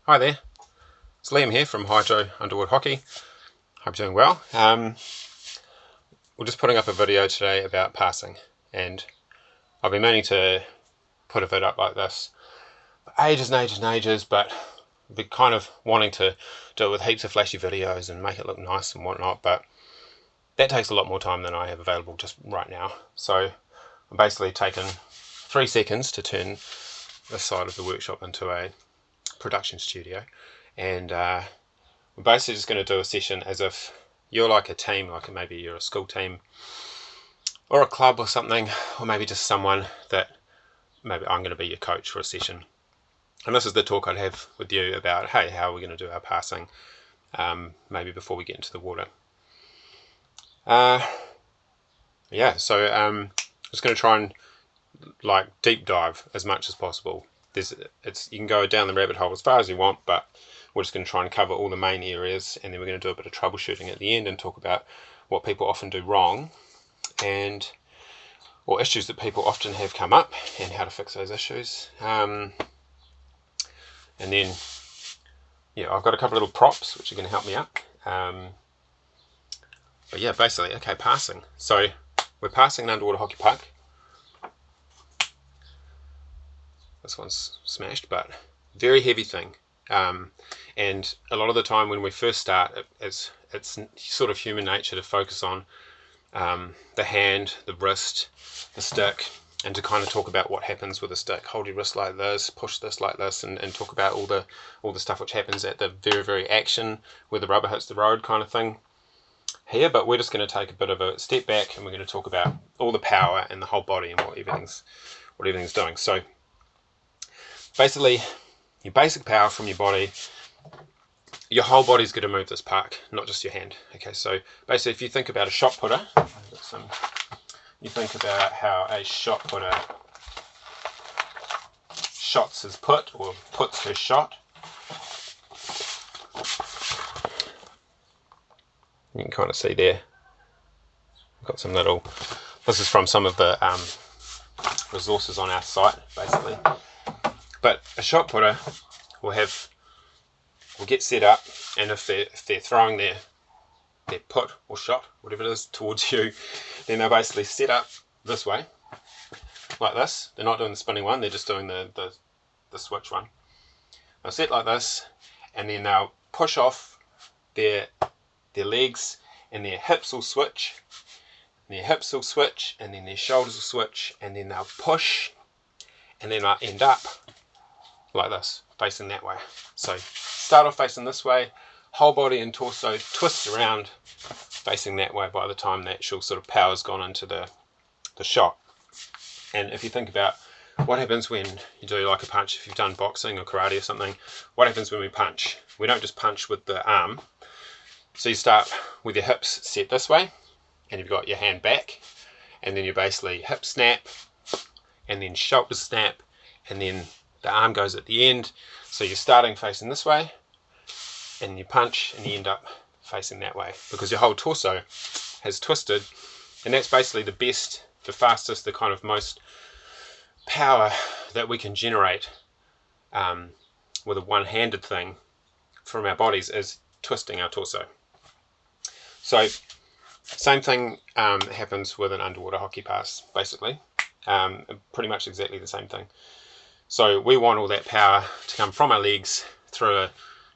Hi there, it's Liam here from Hydro Underwood Hockey. Hope you're doing well. We're just putting up a video today about passing, and I've been meaning to put a vid up like this for ages and ages and ages, but I've been kind of wanting to do it with heaps of flashy videos and make it look nice and whatnot, but that takes a lot more time than I have available just right now. So I'm basically taken 3 seconds to turn this side of the workshop into a production studio, and we're basically just going to do a session as if you're like a team, like maybe you're a school team or a club or something, or maybe just someone that maybe I'm going to be your coach for a session. And this is the talk I'd have with you about, hey, how are we going to do our passing, maybe before we get into the water. So I'm just going to try and like deep dive as much as possible. You can go down the rabbit hole as far as you want, but we're just going to try and cover all the main areas, and then we're going to do a bit of troubleshooting at the end and talk about what people often do wrong or issues that people often have come up and how to fix those issues. And then, I've got a couple of little props which are going to help me out. But yeah, basically, okay, passing. So we're passing an underwater hockey puck. This one's smashed, but very heavy thing. And a lot of the time when we first start, it's sort of human nature to focus on the hand, the wrist, the stick, and to kind of talk about what happens with the stick. Hold your wrist like this, push this like this, and talk about all the stuff which happens at the very, very action where the rubber hits the road kind of thing here. But we're just going to take a bit of a step back, and we're going to talk about all the power and the whole body and what everything's doing. So basically, your basic power from your body, your whole body's going to move this puck, not just your hand. Okay, so basically if you think about a shot putter, you think about how a shot putter shots his put or puts his shot. You can kind of see there, I've got some this is from some of the resources on our site basically. But a shot putter will get set up, and if they're throwing their put or shot, whatever it is, towards you, then they'll basically set up this way, like this. They're not doing the spinning one, they're just doing the switch one. They'll set like this, and then they'll push off their legs, and their hips will switch, and then their shoulders will switch, and then they'll push, and then they'll end up like this, facing that way. So start off facing this way, whole body and torso twist around facing that way by the time the actual sort of power's gone into the shot. And if you think about what happens when you do like a punch, if you've done boxing or karate or something, what happens when we punch? We don't just punch with the arm. So you start with your hips set this way, and you've got your hand back, and then you basically hip snap, and then shoulder snap, and then the arm goes at the end. So you're starting facing this way, and you punch, and you end up facing that way because your whole torso has twisted. And that's basically the best, the fastest, the kind of most power that we can generate with a one-handed thing from our bodies is twisting our torso. So same thing happens with an underwater hockey pass, basically. Pretty much exactly the same thing. So we want all that power to come from our legs through a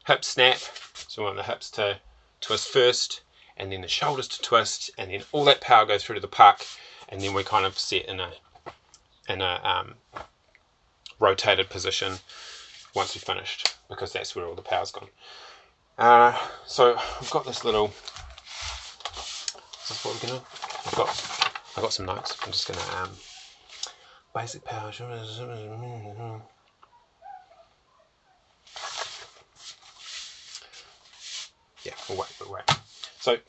hip snap. So we want the hips to twist first, and then the shoulders to twist, and then all that power goes through to the puck, and then we kind of set in a rotated position once we've finished, because that's where all the power's gone. So I've got this little. Is this what we're gonna? I've got some notes. I'm just gonna basic power. Yeah, we'll wait. So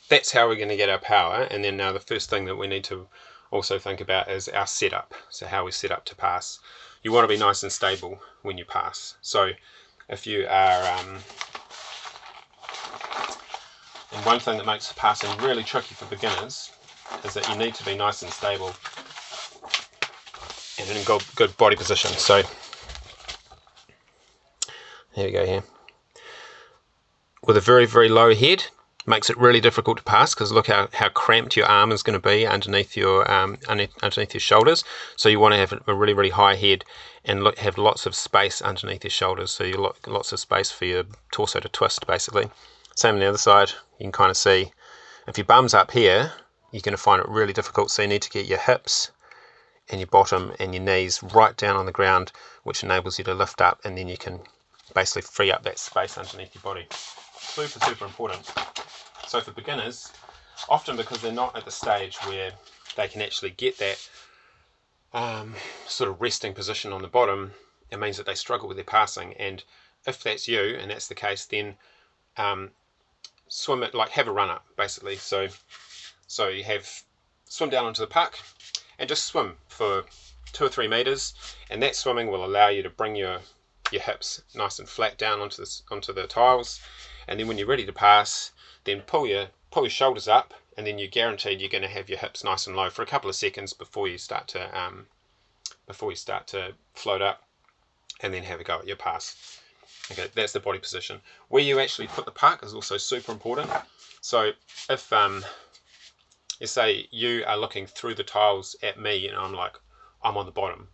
that's how we're going to get our power. And then now the first thing that we need to also think about is our setup. So how we set up to pass. You want to be nice and stable when you pass. So if you are, and one thing that makes passing really tricky for beginners is that you need to be nice and stable and in good body position. So Here we go here. With a very, very low head, makes it really difficult to pass, because look how cramped your arm is going to be underneath your underneath your shoulders. So you want to have a really, really high head and have lots of space underneath your shoulders, so you lots of space for your torso to twist, basically. Same on the other side. You can kind of see if your bum's up here, you're going to find it really difficult, so you need to get your hips and your bottom and your knees right down on the ground, which enables you to lift up, and then you can basically free up that space underneath your body. Super, super important. So for beginners, often because they're not at the stage where they can actually get that sort of resting position on the bottom, it means that they struggle with their passing. And if that's you, and that's the case, then swim it, like have a run up, basically. So you swim down onto the puck and just swim for 2 or 3 meters, and that swimming will allow you to bring your hips nice and flat down onto the tiles. And then when you're ready to pass, then pull your shoulders up, and then you're guaranteed you're going to have your hips nice and low for a couple of seconds before you start to float up, and then have a go at your pass. Okay, that's the body position. Where you actually put the puck is also super important. So if you say you are looking through the tiles at me, and I'm on the bottom,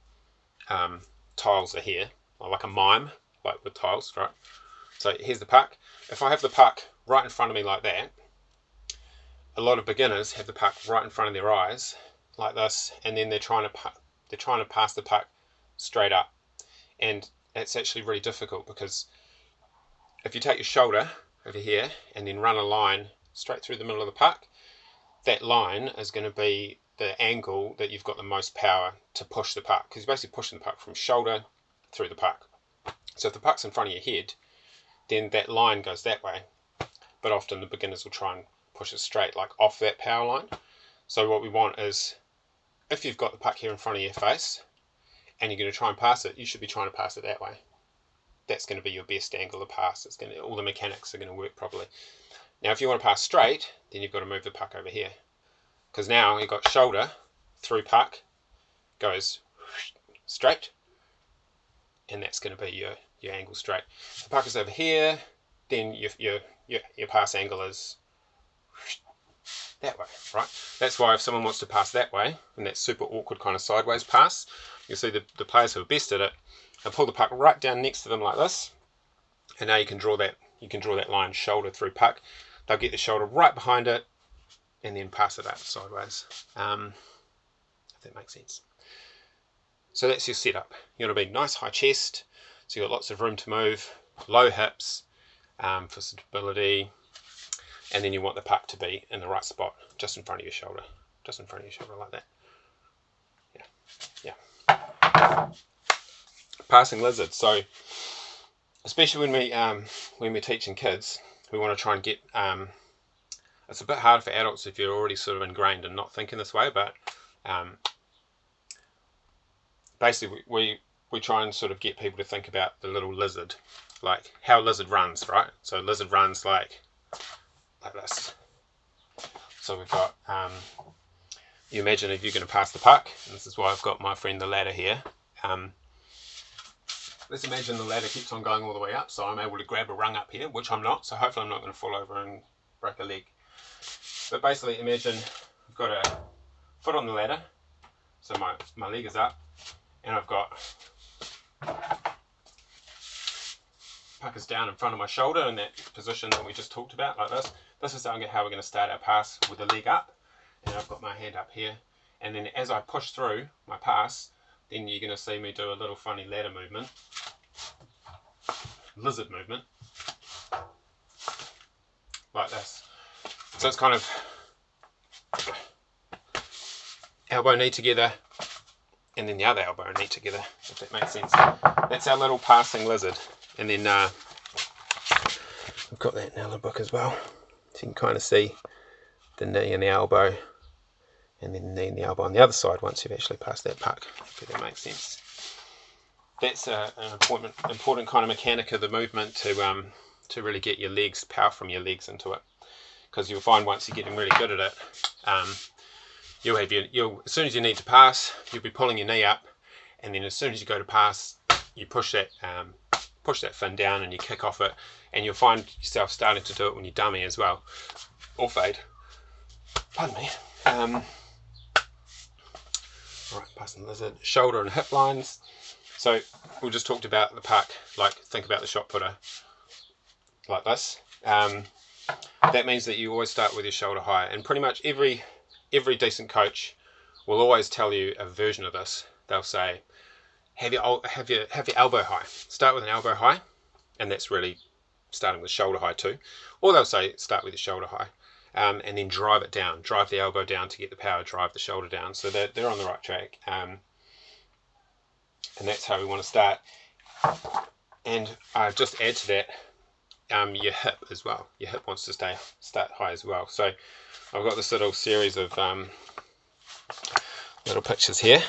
tiles are here, like a mime, like with tiles, right? So here's the puck. If I have the puck right in front of me like that, a lot of beginners have the puck right in front of their eyes like this, and then they're trying to pass the puck straight up, and it's actually really difficult, because if you take your shoulder over here and then run a line straight through the middle of the puck, that line is going to be the angle that you've got the most power to push the puck, because you're basically pushing the puck from shoulder through the puck. So if the puck's in front of your head, then that line goes that way, but often the beginners will try and push it straight, like off that power line. So what we want is, if you've got the puck here in front of your face and you're going to try and pass it, you should be trying to pass it that way. That's going to be your best angle to pass. All the mechanics are going to work properly. Now if you want to pass straight, then you've got to move the puck over here, because now you've got shoulder through puck goes straight, and that's going to be your angle straight. If the puck is over here, then your pass angle is that way, right? That's why if someone wants to pass that way, and that super awkward kind of sideways pass, you'll see the players who are best at it, they'll pull the puck right down next to them like this, and now you can draw that line shoulder through puck. They'll get the shoulder right behind it, and then pass it up sideways. If that makes sense. So that's your setup. You want to be nice high chest, so you've got lots of room to move, low hips for stability, and then you want the puck to be in the right spot, just in front of your shoulder, like that. Yeah. Passing lizard. So especially when we're teaching kids, we want to try and get. It's a bit hard for adults if you're already sort of ingrained and not thinking this way, but basically we try and sort of get people to think about the little lizard, like how a lizard runs, right? So a lizard runs like this. So we've got, you imagine if you're going to pass the puck, and this is why I've got my friend the ladder here. Let's imagine the ladder keeps on going all the way up, so I'm able to grab a rung up here, which I'm not, so hopefully I'm not going to fall over and break a leg. But basically imagine I've got a foot on the ladder, so my leg is up, and I've got puck is down in front of my shoulder in that position that we just talked about, like this. This is how we're going to start our pass, with the leg up, and I've got my hand up here, and then as I push through my pass, then you're going to see me do a little funny ladder movement, lizard movement, like this. So it's kind of elbow knee together, and then the other elbow knee together, if that makes sense. That's our little passing lizard. And then we've got that in our book as well, so you can kind of see the knee and the elbow, and then the knee and the elbow on the other side once you've actually passed that puck, if that makes sense. That's an important kind of mechanic of the movement to really get your legs, power from your legs into it, because you'll find once you're getting really good at it, you'll as soon as you need to pass, you'll be pulling your knee up, and then as soon as you go to pass, you push that push that fin down and you kick off it, and you'll find yourself starting to do it when you dummy as well, or fade. Pardon me. Alright, passing the lizard. Shoulder and hip lines. So we just talked about the park, like think about the shot putter like this. That means that you always start with your shoulder high, and pretty much every decent coach will always tell you a version of this. They'll say, have your elbow high. Start with an elbow high, and that's really starting with shoulder high too. Or they'll say start with your shoulder high, and then drive it down. Drive the elbow down to get the power. Drive the shoulder down. So they're on the right track. And that's how we want to start. And I just add to that your hip as well. Your hip wants to start high as well. So I've got this little series of little pictures here.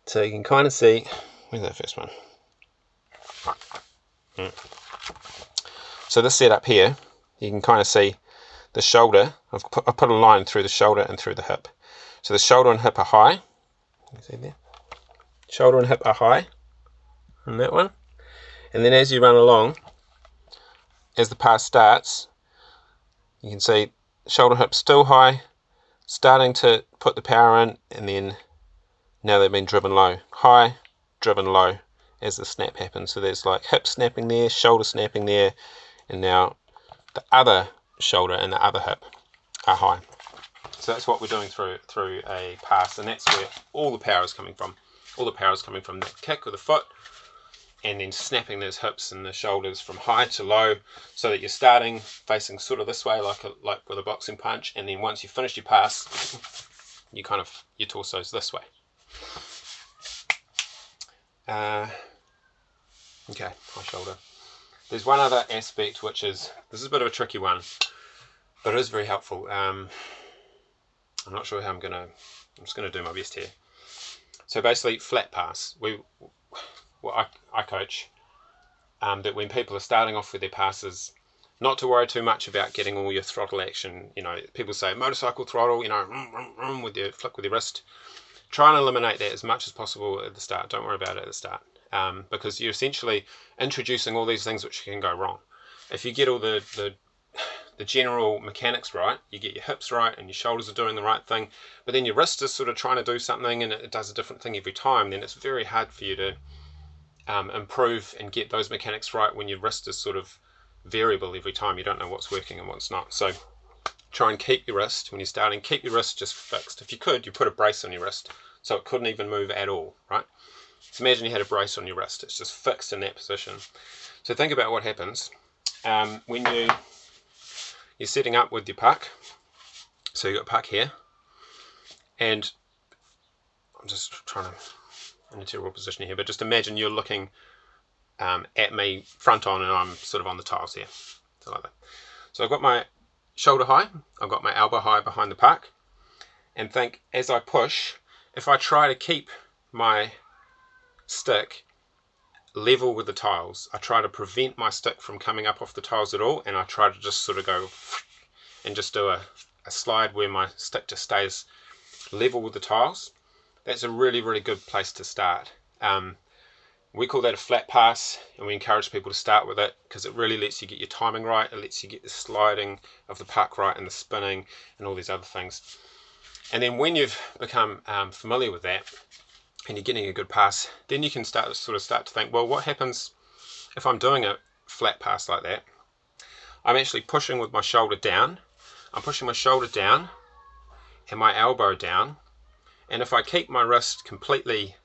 So you can kind of see, where's that first one? So this setup here, you can kind of see the shoulder. I've put a line through the shoulder and through the hip. So the shoulder and hip are high. You can see there. Shoulder and hip are high on that one. And then as you run along, as the pass starts, you can see shoulder hip still high, starting to put the power in, and then now they've been driven low. High, driven low as the snap happens. So there's like hip snapping there, shoulder snapping there, and now the other shoulder and the other hip are high. So that's what we're doing through a pass, and that's where all the power is coming from. All the power is coming from that kick of the foot, and then snapping those hips and the shoulders from high to low, so that you're starting facing sort of this way, like with a boxing punch, and then once you finish your pass, you kind of, your torso's this way. Okay, high shoulder. There's one other aspect, which is, this is a bit of a tricky one, but it is very helpful. I'm not sure how I'm just gonna do my best here. So basically, flat pass. I coach that when people are starting off with their passes, not to worry too much about getting all your throttle action. You know, people say motorcycle throttle, you know, with your flick with your wrist. Try and eliminate that as much as possible at the start. Don't worry about it at the start, because you're essentially introducing all these things which can go wrong. If you get all the general mechanics right, you get your hips right and your shoulders are doing the right thing, but then your wrist is sort of trying to do something and it does a different thing every time, then it's very hard for you to improve and get those mechanics right when your wrist is sort of variable every time. You don't know what's working and what's not. So try and keep your wrist, when you're starting, keep your wrist just fixed. If you could, you put a brace on your wrist so it couldn't even move at all, right? So imagine you had a brace on your wrist. It's just fixed in that position. So think about what happens when you're setting up with your puck. So you've got puck here, and I'm just trying to, in a terrible position here, but just imagine you're looking at me front on and I'm sort of on the tiles here. So like that. So I've got my shoulder high, I've got my elbow high behind the puck, and think as I push, if I try to keep my stick level with the tiles, I try to prevent my stick from coming up off the tiles at all, and I try to just sort of go and just do a slide where my stick just stays level with the tiles. That's a really, really good place to start. We call that a flat pass, and we encourage people to start with it because it really lets you get your timing right. It lets you get the sliding of the puck right and the spinning and all these other things. And then when you've become familiar with that and you're getting a good pass, then you can start to think, well, what happens if I'm doing a flat pass like that? I'm actually pushing with my shoulder down. I'm pushing my shoulder down and my elbow down. And if I keep my wrist completely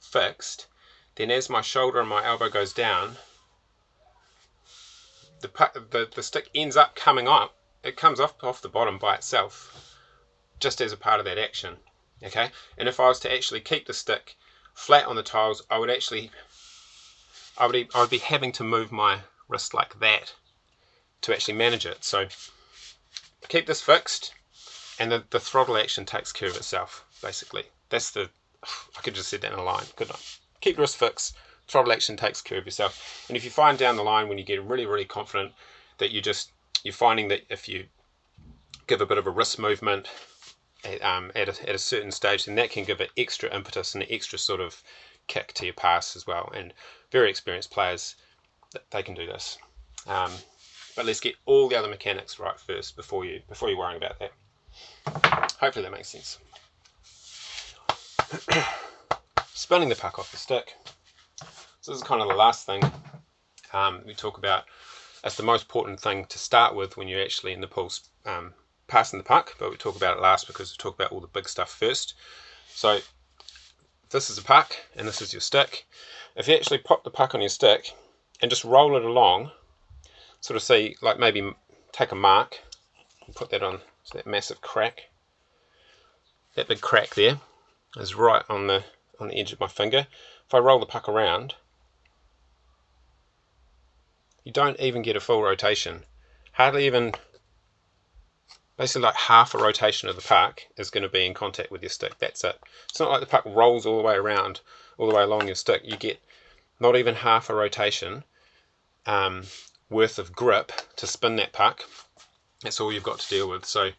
fixed, then as my shoulder and my elbow goes down, the stick ends up coming up. It comes off the bottom by itself, just as a part of that action. Okay, and if I was to actually keep the stick flat on the tiles, I would be having to move my wrist like that to actually manage it. So keep this fixed, and the throttle action takes care of itself. Basically, that's the. I could just set that in a line, couldn't I? Keep your wrist fixed. Throttle action takes care of yourself. And if you find down the line when you get really, really confident that you're finding that if you give a bit of a wrist movement at a certain stage, then that can give it extra impetus and extra sort of kick to your pass as well. And very experienced players, they can do this. But let's get all the other mechanics right first before you're worrying about that. Hopefully that makes sense. Spinning the puck off the stick. So this is kind of the last thing we talk about. That's the most important thing to start with when you're actually in the pool passing the puck, but we talk about it last because we talk about all the big stuff first. So this is a puck and this is your stick. If you actually pop the puck on your stick and just roll it along, sort of see, like maybe take a mark and put that on that massive crack. That big crack there is right on the edge of my finger. If I roll the puck around, you don't even get a full rotation. Hardly even, basically like half a rotation of the puck is going to be in contact with your stick. That's it. It's not like the puck rolls all the way around, all the way along your stick. You get not even half a rotation worth of grip to spin that puck. That's all you've got to deal with. So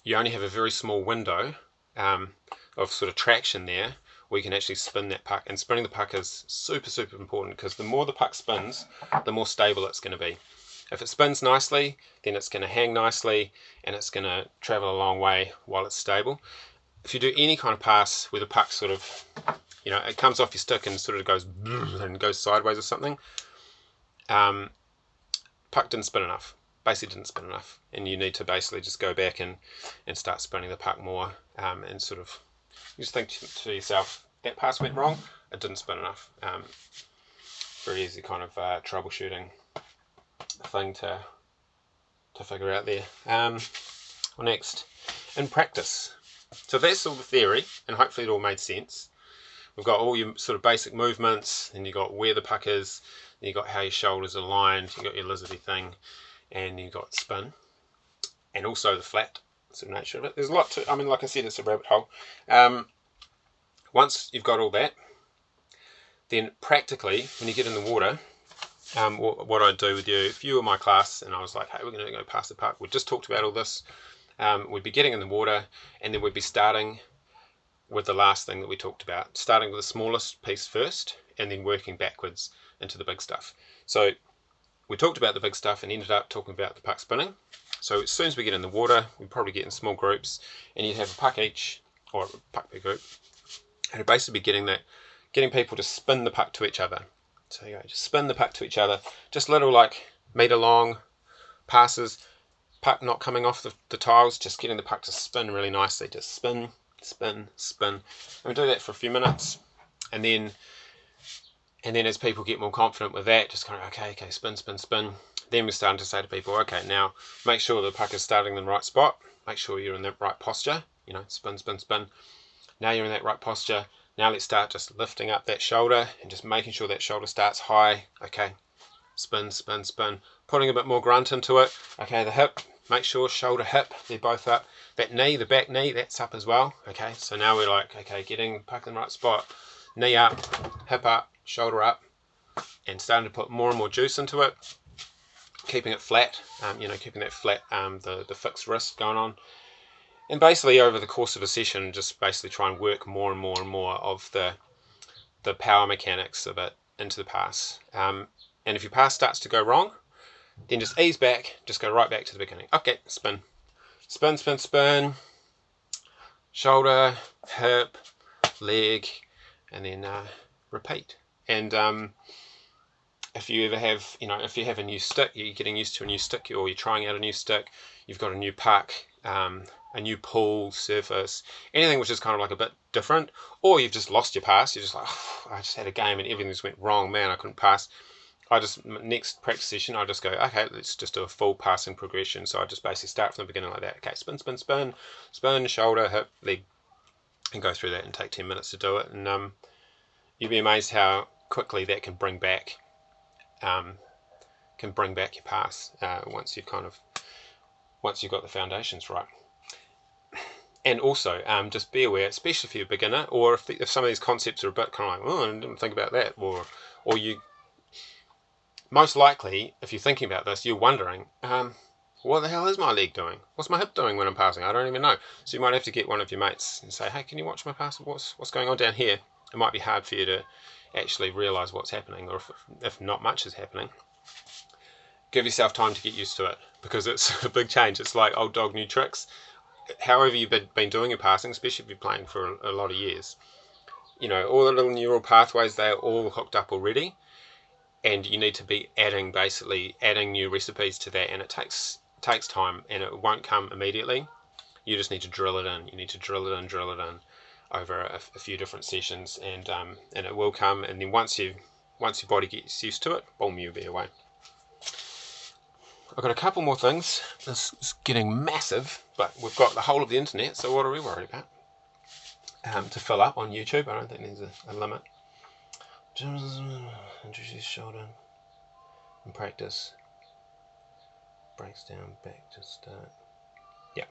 you only have a very small window of sort of traction there where you can actually spin that puck. And spinning the puck is super, super important, because the more the puck spins, the more stable it's going to be. If it spins nicely, then it's going to hang nicely and it's going to travel a long way while it's stable. If you do any kind of pass where the puck sort of, it comes off your stick and sort of goes and goes sideways or something, puck didn't spin enough. Basically didn't spin enough, and you need to basically just go back and start spinning the puck more, and sort of you just think to yourself, that pass went wrong, it didn't spin enough. Very easy kind of troubleshooting thing to figure out there. Well, next, in practice. So that's all the theory, and hopefully it all made sense. We've got all your sort of basic movements, and you've got where the puck is, and you've got how your shoulders are aligned, you've got your lizardy thing, and you've got spin, and also the flat sort of nature of it. There's a lot to, like I said, it's a rabbit hole. Once you've got all that, then practically, when you get in the water, what I'd do with you, if you were my class and I was like, hey, we're going to go past the puck, we just talked about all this, we'd be getting in the water, and then we'd be starting with the last thing that we talked about, starting with the smallest piece first, and then working backwards into the big stuff. So we talked about the big stuff and ended up talking about the puck spinning. So as soon as we get in the water, we probably get in small groups, and you'd have a puck each, or a puck per group, and it'd basically be getting people to spin the puck to each other. So you go, just spin the puck to each other, just little like meter long passes, puck not coming off the tiles, just getting the puck to spin really nicely, just spin, spin, spin. And we do that for a few minutes, and then as people get more confident with that, just kind of, okay, spin, spin, spin. Then we're starting to say to people, okay, now make sure the puck is starting in the right spot. Make sure you're in the right posture. Spin, spin, spin. Now you're in that right posture. Now let's start just lifting up that shoulder and just making sure that shoulder starts high. Okay, spin, spin, spin. Putting a bit more grunt into it. Okay, the hip, make sure shoulder, hip, they're both up. That knee, the back knee, that's up as well. Okay, so now we're like, okay, getting the puck in the right spot. Knee up, hip up, shoulder up, and starting to put more and more juice into it, keeping it flat, keeping that flat, the fixed wrist going on, and basically over the course of a session, just basically try and work more and more and more of the power mechanics of it into the pass. And if your pass starts to go wrong, then just ease back, just go right back to the beginning. Okay, spin, spin, spin, spin, shoulder, hip, leg, and then repeat. And if you ever have, if you have a new stick, you're getting used to a new stick, or you're trying out a new stick, you've got a new puck, a new pool surface, anything which is kind of like a bit different, or you've just lost your pass, you're just like, oh, I just had a game and everything just went wrong, man, I couldn't pass. Next practice session, I just go, okay, let's just do a full passing progression. So I just basically start from the beginning like that. Okay, spin, spin, spin, spin, shoulder, hip, leg, and go through that and take 10 minutes to do it. And you'll be amazed how quickly that can bring back your pass once you've got the foundations right. And also, just be aware, especially if you're a beginner, or if some of these concepts are a bit kind of like, oh, I didn't think about that, or you, most likely, if you're thinking about this, you're wondering, what the hell is my leg doing? What's my hip doing when I'm passing? I don't even know. So you might have to get one of your mates and say, hey, can you watch my pass? What's going on down here? it might be hard for you to actually realise what's happening, or if not much is happening. Give yourself time to get used to it, because it's a big change. It's like old dog, new tricks. However you've been doing your passing, especially if you're playing for a lot of years, you know, all the little neural pathways, they're all hooked up already, and you need to be basically adding new recipes to that, and it takes time, and it won't come immediately. You just need to drill it in. You need to drill it in over a few different sessions, and it will come. And then once your body gets used to it, boom, you'll be away. I've got a couple more things. This is getting massive, but we've got the whole of the internet, so what are we worried about? To fill up on YouTube, I don't think there's a limit. Introduce shoulder and practice. Breaks down back to start. Yeah.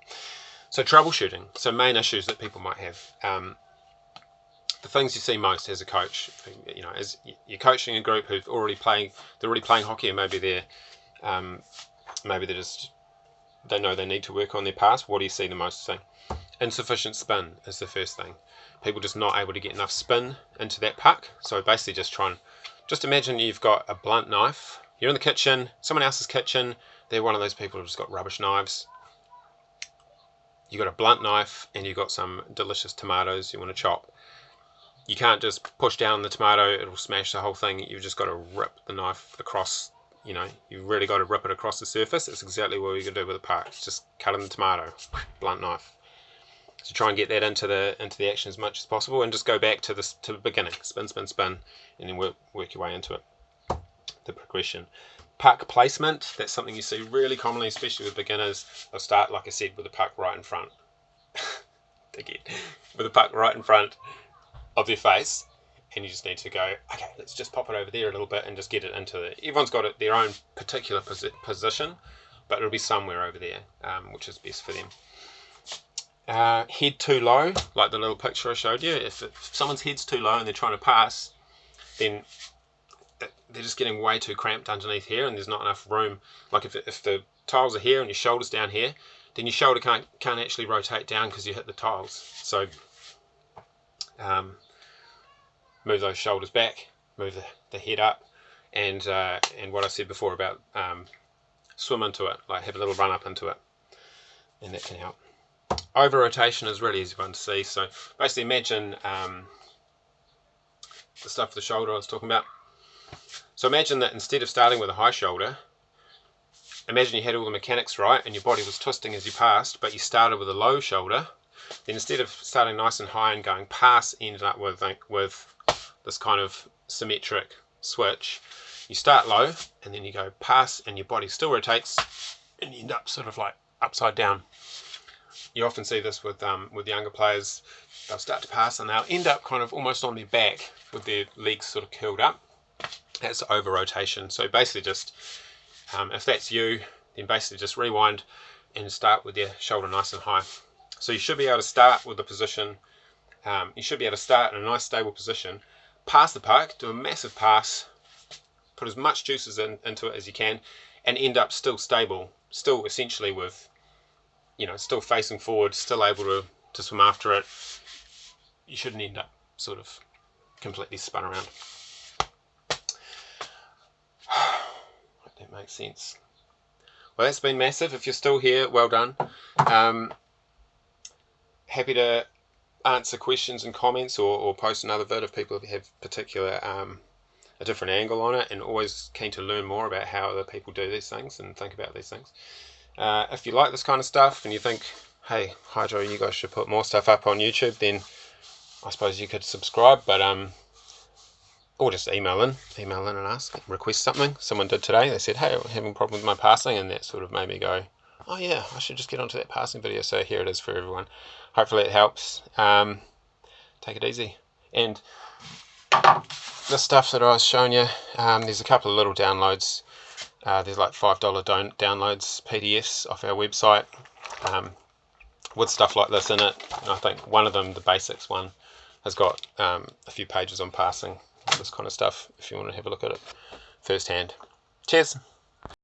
So troubleshooting. So main issues that people might have. The things you see most as a coach, you know, as you're coaching a group who've already playing hockey, and maybe they know they need to work on their pass. What do you see the most thing? Insufficient spin is the first thing. People just not able to get enough spin into that puck. So basically just imagine you've got a blunt knife. You're in the kitchen, someone else's kitchen. They're one of those people who've just got rubbish knives. You've got a blunt knife and you've got some delicious tomatoes you want to chop. You can't just push down the tomato, it'll smash the whole thing. You've just got to rip the knife across, you know, you've really got to rip it across the surface. It's exactly what you can do with a puck. It's just cut in the tomato, blunt knife. So try and get that into the action as much as possible, and just go back to the beginning. Spin, spin, spin, and then work your way into it. The progression. Puck placement, that's something you see really commonly, especially with beginners. They'll start, like I said, with the puck right in front. With the puck right in front of their face, and you just need to go, okay, let's just pop it over there a little bit and just get it into everyone's got their own particular position, but it'll be somewhere over there, which is best for them. Head too low, like the little picture I showed you. If someone's head's too low and they're trying to pass, then they're just getting way too cramped underneath here, and there's not enough room. Like if the tiles are here and your shoulder's down here, then your shoulder can't actually rotate down because you hit the tiles. So move those shoulders back, move the head up, and what I said before about swim into it, like have a little run up into it, and that can help. Over rotation is really easy one to see. So basically imagine the stuff for the shoulder I was talking about. So imagine that instead of starting with a high shoulder, imagine you had all the mechanics right and your body was twisting as you passed, but you started with a low shoulder. Then instead of starting nice and high and going past, ended up with this kind of symmetric switch. You start low and then you go past, and your body still rotates, and you end up sort of like upside down. You often see this with younger players. They'll start to pass and they'll end up kind of almost on their back with their legs sort of curled up. That's over rotation. So basically just, if that's you, then basically just rewind and start with your shoulder nice and high. So you should be able to start with the position, you should be able to start in a nice stable position, pass the puck, do a massive pass, put as much juices into it as you can, and end up still stable, still essentially with, you know, still facing forward, still able to swim after it. You shouldn't end up sort of completely spun around. Hope that makes sense. Well, that's been massive. If you're still here, well done. Happy to answer questions and comments, or post another vid if people have particular a different angle on it, and always keen to learn more about how other people do these things and think about these things. If you like this kind of stuff and you think, hey, Hydro, you guys should put more stuff up on YouTube, then I suppose you could subscribe, but or just email in and ask, request something. Someone did today. They said, hey, I'm having a problem with my passing, and that sort of made me go, oh yeah, I should just get onto that passing video. So here it is for everyone. Hopefully it helps. Take it easy. And the stuff that I was showing you, there's a couple of little downloads. There's like $5 downloads, PDFs off our website, with stuff like this in it. And I think one of them, the basics one, has got a few pages on passing, this kind of stuff, if you want to have a look at it firsthand. Cheers.